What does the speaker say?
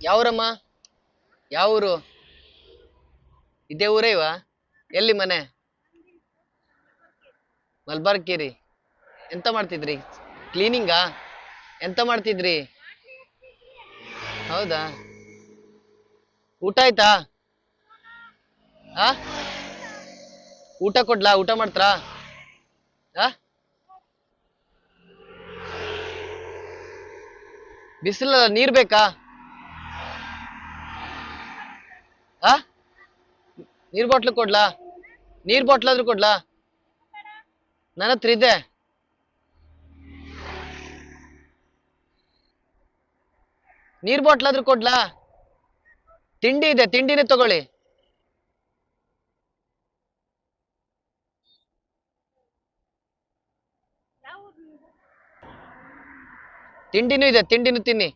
ಯಾವೂರಮ್ಮ? ಯಾವ ಊರು? ಇದೇ ಊರೇ ಇವ? ಎಲ್ಲಿ ಮನೆ? ಮಲ್ಬಾರ್ಕೇರಿ. ಎಂತ ಮಾಡ್ತಿದ್ರಿ? ಕ್ಲೀನಿಂಗಾ? ಎಂತ ಮಾಡ್ತಿದ್ರಿ? ಹೌದಾ? ಊಟ ಆಯ್ತಾ? ಆ ಊಟ ಕೊಡ್ಲಾ? ಊಟ ಮಾಡ್ತ್ರಾ? ಆ ಬಿಸಿಲ ನೀರ್ ಬೇಕಾ? ಆ ನೀರ್ ಬಾಟ್ಲು ಕೊಡ್ಲಾ? ನೀರ್ ಬಾಟ್ಲ್ ಆದ್ರೂ ಕೊಡ್ಲಾ? ನನ್ನ ಹತ್ರ ಇದೆ. ನೀರ್ ಬಾಟ್ಲ್ ಆದ್ರೂ ಕೊಡ್ಲಾ? ತಿಂಡಿ ಇದೆ, ತಿಂಡಿನೇ ತಗೊಳ್ಳಿ. ತಿಂಡಿನೂ ಇದೆ, ತಿಂಡಿನೂ ತಿನ್ನಿ.